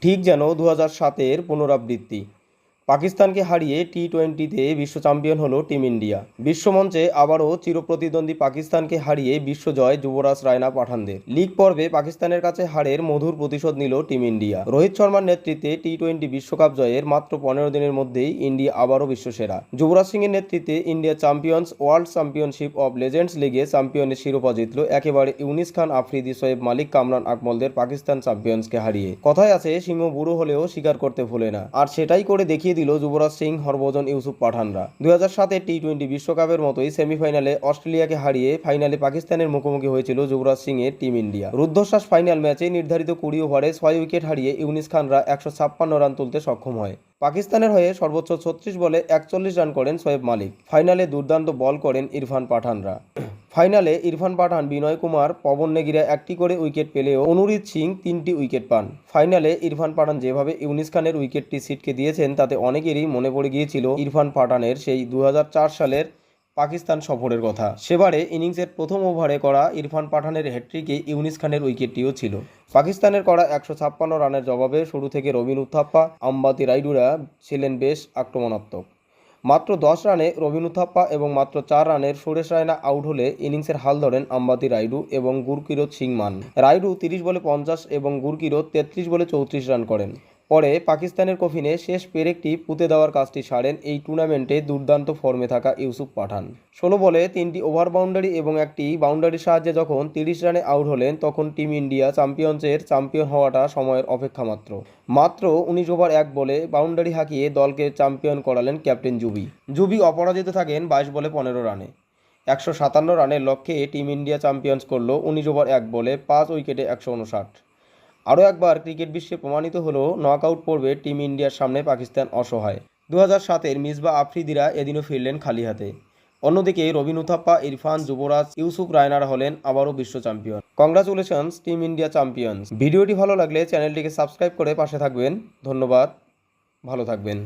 ঠিক যেন 2007-এর পুনরাবৃত্তি। পাকিস্তানকে হারিয়ে টি-20তে বিশ্ব চ্যাম্পিয়ন হলো টিম ইন্ডিয়া। বিশ্বমঞ্চে আবারও চিরপ্রতিদ্বন্দ্বী পাকিস্তানকে হারিয়ে বিশ্বজয় যুবরাজ রায়না পাঠানদের। লিগ পর্বে পাকিস্তানের কাছে হারের মধুর প্রতিশোধ নিল টিম ইন্ডিয়া। রোহিত শর্মার নেতৃত্বে টি-20 বিশ্বকাপ জয়ের মাত্র 15 দিনের মধ্যেই ইন্ডিয়া আবারও বিশ্বসেরা। যুবরাজ সিংয়ের নেতৃত্বে India champions world championship of legends লিগে চ্যাম্পিয়নের শিরোপা জিতল একেবারে ইউনিস খান আফ্রিদি, শোয়েব মালিক, কামরান আকমলদের পাকিস্তান চ্যাম্পিয়ন্সকে হারিয়ে। কথায় আছে সিংহ বুড়ো হলেও স্বীকার করতে ভোলে না, আর সেটাই করে দেখিয়ে দিল যুবরাজ সিং, হরভজন ইউসুফ পাঠানরা। 2007-এর টি-20 বিশ্বকাপের মতোই সেমিফাইনালে অস্ট্রেলিয়াকে হারিয়ে ফাইনালে পাকিস্তানের মুখোমুখি হয়েছিল যুবরাজ সিং এর টিম ইন্ডিয়া। রুদ্ধশ্বাস ফাইনাল ম্যাচে নির্ধারিত 20 ওভারে 6 উইকেট হারিয়ে ইউনিস খানরা 156 রান তুলতে সক্ষম হয়। পাকিস্তানের হয়ে সর্বোচ্চ 36 বলে 41 রান করেন শোয়েব মালিক। ফাইনালে দুর্দান্ত বল করেন ইরফান পাঠানরা। ফাইনালে ইরফান পাঠান, বিনয় কুমার, পবন নেগিরা একটি করে উইকেট পেলেও অনুরিত সিং 3টি উইকেট পান। ফাইনালে ইরফান পাঠান যেভাবে ইউনিস খানের উইকেটটি ছিটকে দিয়েছেন তাতে অনেকেরই মনে পড়ে গিয়েছিল ইরফান পাঠানের সেই 2004 সালের পাকিস্তান সফরের কথা। সেবারে ইনিংসের প্রথম ওভারে করা ইরফান পাঠানের হ্যাট্রিকে ইউনিস খানের উইকেটটিও ছিল। পাকিস্তানের করা 156 রানের জবাবে শুরু থেকে রবিন উথাপ্পা, আম্বাতি রাইডুরা ছিলেন বেশ আক্রমণাত্মক। মাত্র 10 রানে রবিন উথাপ্পা এবং মাত্র 4 রানের সুরেশ রায়না আউট হলে ইনিংসের হাল ধরেন আম্বাতি রাইডু এবং গুরকিরত সিং মান। রাইডু 30 বলে 50 এবং গুরকিরত 33 বলে 34 রান করেন। পরে পাকিস্তানের কফিনে শেষ পেরেকটি পুঁতে দেওয়ার কাজটি সারেন এই টুর্নামেন্টে দুর্দান্ত ফর্মে থাকা ইউসুফ পাঠান। 16 বলে 3টি ওভার বাউন্ডারি এবং একটি বাউন্ডারির সাহায্যে যখন 30 রানে আউট হলেন তখন টিম ইন্ডিয়া চ্যাম্পিয়ন্সের চ্যাম্পিয়ন হওয়াটা সময়ের অপেক্ষা মাত্র। মাত্র 19 ওভার 1 বলে বাউন্ডারি হাঁকিয়ে দলকে চ্যাম্পিয়ন করালেন ক্যাপ্টেন জুবি অপরাজিত থাকেন 22 বলে 15 রানে। 157 রানের লক্ষ্যে টিম ইন্ডিয়া চ্যাম্পিয়ন্স করল 19 ওভার 1 বলে 5 উইকেটে 159। আরও একবার ক্রিকেট বিশ্বে প্রমাণিত হলো নকআউট পর্বে টিম ইন্ডিয়ার সামনে পাকিস্তান অসহায়। 2007-এর মিসবাহ আফ্রিদিরা এদিনও ফিরলেন খালি হাতে। অন্যদিকে রবিন উথাপ্পা, ইরফান, যুবরাজ, ইউসুফ রায়নারা হলেন আবারও বিশ্ব champion. Congratulations team India champions. ভিডিওটি ভালো লাগলে চ্যানেলটিকে সাবস্ক্রাইব করে পাশে থাকবেন। ধন্যবাদ, ভালো থাকবেন।